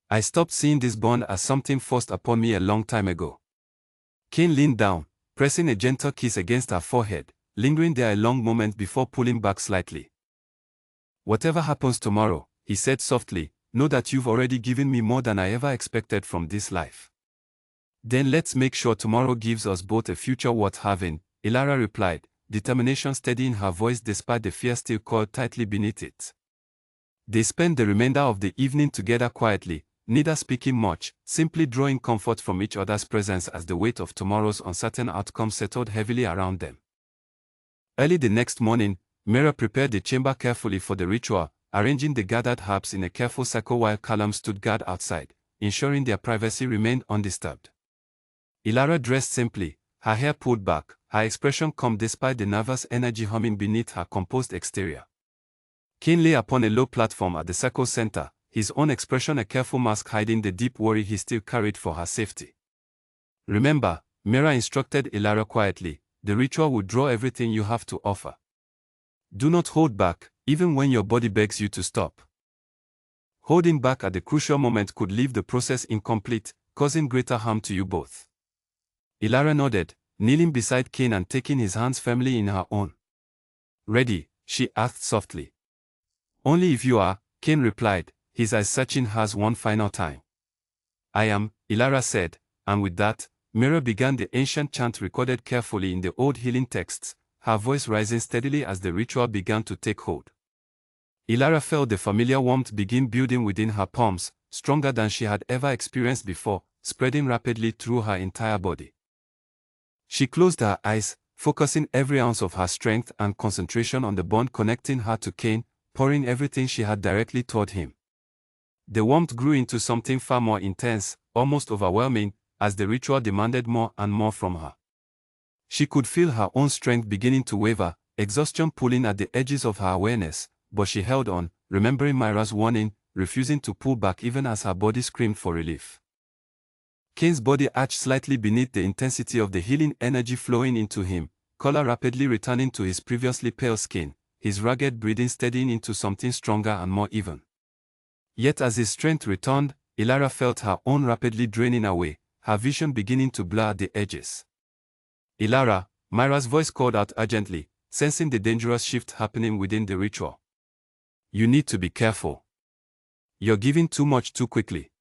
I stopped seeing this bond as something forced upon me a long time ago. Kane leaned down, pressing a gentle kiss against her forehead, lingering there a long moment before pulling back slightly. "Whatever happens tomorrow," he said softly, "know that you've already given me more than I ever expected from this life." "Then let's make sure tomorrow gives us both a future worth having," Ilara replied, determination steadying her voice despite the fear still coiled tightly beneath it. They spent the remainder of the evening together quietly, neither speaking much, simply drawing comfort from each other's presence as the weight of tomorrow's uncertain outcome settled heavily around them. Early the next morning, Mira prepared the chamber carefully for the ritual, arranging the gathered herbs in a careful circle while Callum stood guard outside, ensuring their privacy remained undisturbed. Ilara dressed simply, her hair pulled back, her expression calm despite the nervous energy humming beneath her composed exterior. Kane lay upon a low platform at the circle's center, his own expression a careful mask hiding the deep worry he still carried for her safety. "Remember," Mira instructed Ilara quietly, "the ritual will draw everything you have to offer. Do not hold back, even when your body begs you to stop." Holding back at the crucial moment could leave the process incomplete, causing greater harm to you both. Ilara nodded, kneeling beside Kane and taking his hands firmly in her own. "Ready?" she asked softly. "Only if you are," Kane replied, his eyes searching hers one final time. "I am," Ilara said, and with that, Mira began the ancient chant recorded carefully in the old healing texts, her voice rising steadily as the ritual began to take hold. Ilara felt the familiar warmth begin building within her palms, stronger than she had ever experienced before, spreading rapidly through her entire body. She closed her eyes, focusing every ounce of her strength and concentration on the bond connecting her to Kane, pouring everything she had directly toward him. The warmth grew into something far more intense, almost overwhelming, as the ritual demanded more and more from her. She could feel her own strength beginning to waver, exhaustion pulling at the edges of her awareness, but she held on, remembering Myra's warning, refusing to pull back even as her body screamed for relief. Kane's body arched slightly beneath the intensity of the healing energy flowing into him, color rapidly returning to his previously pale skin, his ragged breathing steadying into something stronger and more even. Yet as his strength returned, Ilara felt her own rapidly draining away, her vision beginning to blur at the edges. "Ilara," Myra's voice called out urgently, sensing the dangerous shift happening within the ritual. "You need to be careful. You're giving too much too quickly."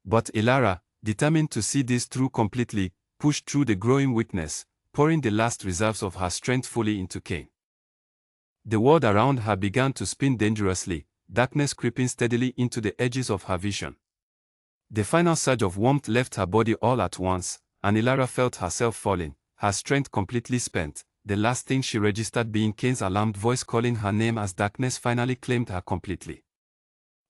But Ilara, determined to see this through completely, pushed through the growing weakness, pouring the last reserves of her strength fully into Kane. The world around her began to spin dangerously, darkness creeping steadily into the edges of her vision. The final surge of warmth left her body all at once, and Ilara felt herself falling, her strength completely spent, the last thing she registered being Kane's alarmed voice calling her name as darkness finally claimed her completely.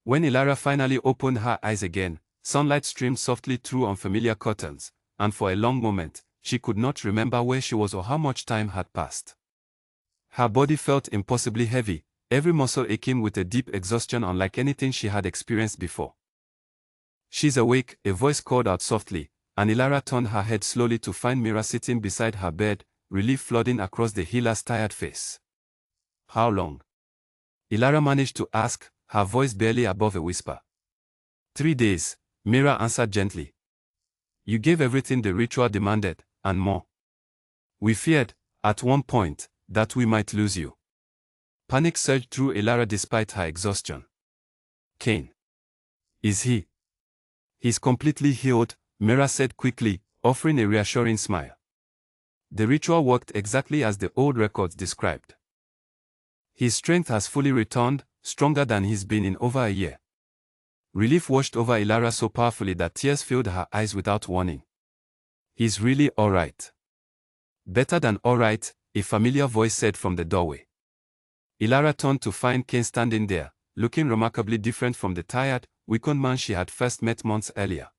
When Ilara finally opened her eyes again, sunlight streamed softly through unfamiliar curtains, and for a long moment, she could not remember where she was or how much time had passed. Her body felt impossibly heavy, every muscle aching with a deep exhaustion unlike anything she had experienced before. "She's awake," a voice called out softly, and Ilara turned her head slowly to find Mira sitting beside her bed, relief flooding across the healer's tired face. "How long?" Ilara managed to ask, her voice barely above a whisper. 3 days, Mira answered gently. "You gave everything the ritual demanded, and more. We feared, at one point, that we might lose you." Panic surged through Ilara despite her exhaustion. "Kane. Is he?" "He's completely healed," Mira said quickly, offering a reassuring smile. "The ritual worked exactly as the old records described. His strength has fully returned, stronger than he's been in over a year." Relief washed over Ilara so powerfully that tears filled her eyes without warning. "He's really all right." "Better than all right," a familiar voice said from the doorway. Ilara turned to find Kane standing there, looking remarkably different from the tired, weakened man she had first met months earlier.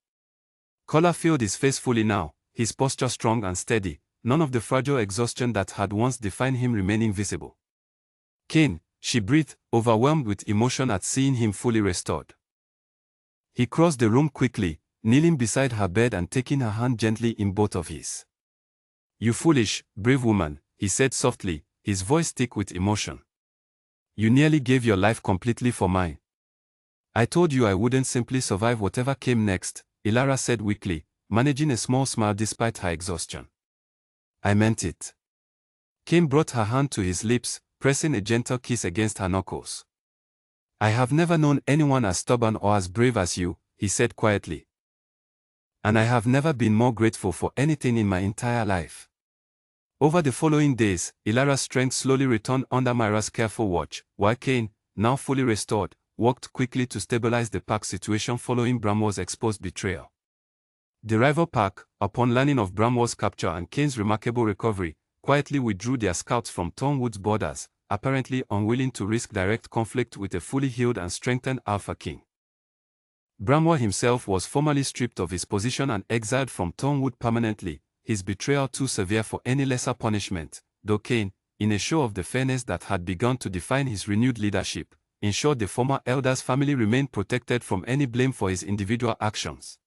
Color filled his face fully now, his posture strong and steady, none of the fragile exhaustion that had once defined him remaining visible. "Kane," she breathed, overwhelmed with emotion at seeing him fully restored. He crossed the room quickly, kneeling beside her bed and taking her hand gently in both of his. "You foolish, brave woman," he said softly, his voice thick with emotion. "You nearly gave your life completely for mine." "I told you I wouldn't simply survive whatever came next," Ilara said weakly, managing a small smile despite her exhaustion. I meant it. Kane brought her hand to his lips, pressing a gentle kiss against her knuckles. I have never known anyone as stubborn or as brave as you, he said quietly. And I have never been more grateful for anything in my entire life. Over the following days, Ilara's strength slowly returned under Myra's careful watch, while Kane, now fully restored, worked quickly to stabilize the pack situation following Bramwell's exposed betrayal. The rival pack, upon learning of Bramwell's capture and Kane's remarkable recovery, quietly withdrew their scouts from Thornwood's borders, apparently unwilling to risk direct conflict with a fully healed and strengthened Alpha King. Bramwell himself was formally stripped of his position and exiled from Thornwood permanently, his betrayal too severe for any lesser punishment, though Kane, in a show of the fairness that had begun to define his renewed leadership, ensured the former elder's family remained protected from any blame for his individual actions.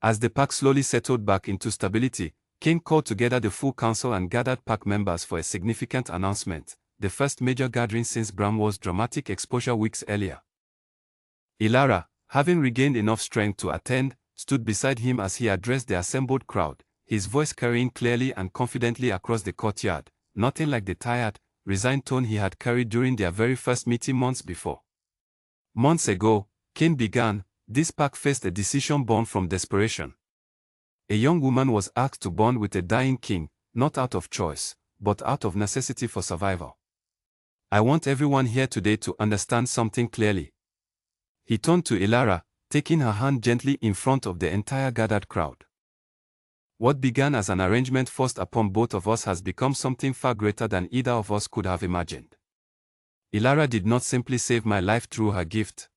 As the pack slowly settled back into stability, Kane called together the full council and gathered pack members for a significant announcement, the first major gathering since Bramwell's dramatic exposure weeks earlier. Ilara, having regained enough strength to attend, stood beside him as he addressed the assembled crowd, his voice carrying clearly and confidently across the courtyard, nothing like the tired, resigned tone he had carried during their very first meeting months before. Months ago, Kane began, this pack faced a decision born from desperation. A young woman was asked to bond with a dying king, not out of choice, but out of necessity for survival. I want everyone here today to understand something clearly. He turned to Ilara, taking her hand gently in front of the entire gathered crowd. What began as an arrangement forced upon both of us has become something far greater than either of us could have imagined. Ilara did not simply save my life through her gift.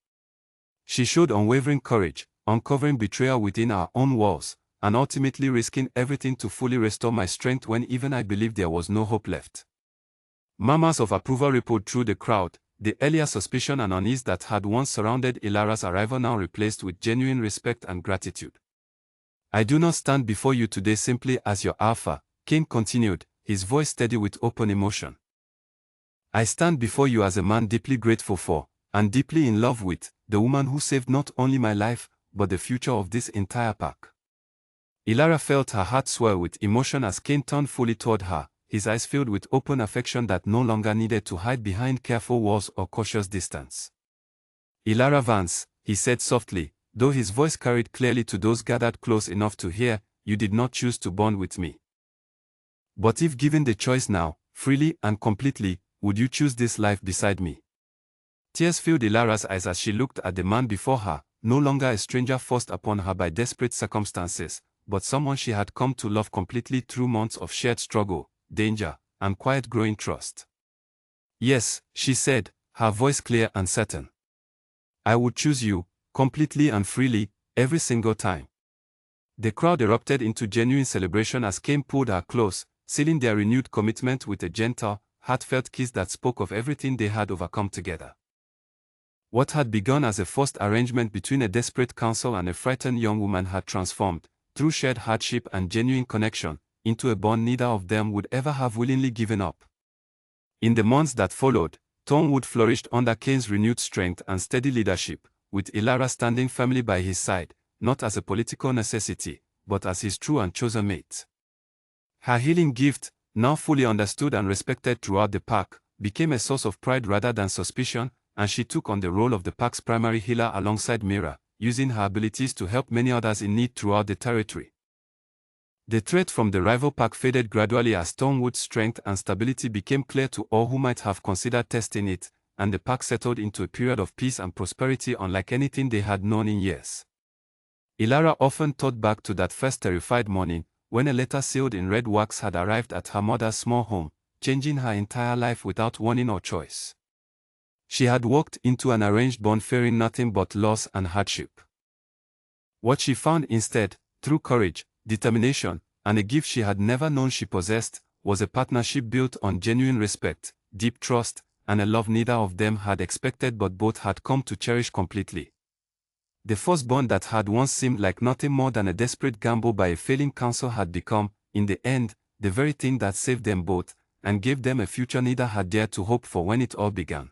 She showed unwavering courage, uncovering betrayal within our own walls, and ultimately risking everything to fully restore my strength when even I believed there was no hope left. Murmurs of approval rippled through the crowd, the earlier suspicion and unease that had once surrounded Ilara's arrival now replaced with genuine respect and gratitude. I do not stand before you today simply as your alpha, Kane continued, his voice steady with open emotion. I stand before you as a man deeply grateful for, and deeply in love with, the woman who saved not only my life, but the future of this entire pack. Ilara felt her heart swell with emotion as Kane turned fully toward her, his eyes filled with open affection that no longer needed to hide behind careful walls or cautious distance. Ilara Vance, he said softly, though his voice carried clearly to those gathered close enough to hear, you did not choose to bond with me. But if given the choice now, freely and completely, would you choose this life beside me? Tears filled Ilara's eyes as she looked at the man before her, no longer a stranger forced upon her by desperate circumstances, but someone she had come to love completely through months of shared struggle, danger, and quiet growing trust. Yes, she said, her voice clear and certain. I would choose you, completely and freely, every single time. The crowd erupted into genuine celebration as Kane pulled her close, sealing their renewed commitment with a gentle, heartfelt kiss that spoke of everything they had overcome together. What had begun as a forced arrangement between a desperate council and a frightened young woman had transformed, through shared hardship and genuine connection, into a bond neither of them would ever have willingly given up. In the months that followed, Thornwood flourished under Kane's renewed strength and steady leadership, with Ilara standing firmly by his side, not as a political necessity, but as his true and chosen mate. Her healing gift, now fully understood and respected throughout the pack, became a source of pride rather than suspicion, and she took on the role of the pack's primary healer alongside Mira, using her abilities to help many others in need throughout the territory. The threat from the rival pack faded gradually as Thornwood's strength and stability became clear to all who might have considered testing it, and the pack settled into a period of peace and prosperity unlike anything they had known in years. Ilara often thought back to that first terrified morning, when a letter sealed in red wax had arrived at her mother's small home, changing her entire life without warning or choice. She had walked into an arranged bond fearing nothing but loss and hardship. What she found instead, through courage, determination, and a gift she had never known she possessed, was a partnership built on genuine respect, deep trust, and a love neither of them had expected but both had come to cherish completely. The first bond that had once seemed like nothing more than a desperate gamble by a failing council had become, in the end, the very thing that saved them both, and gave them a future neither had dared to hope for when it all began.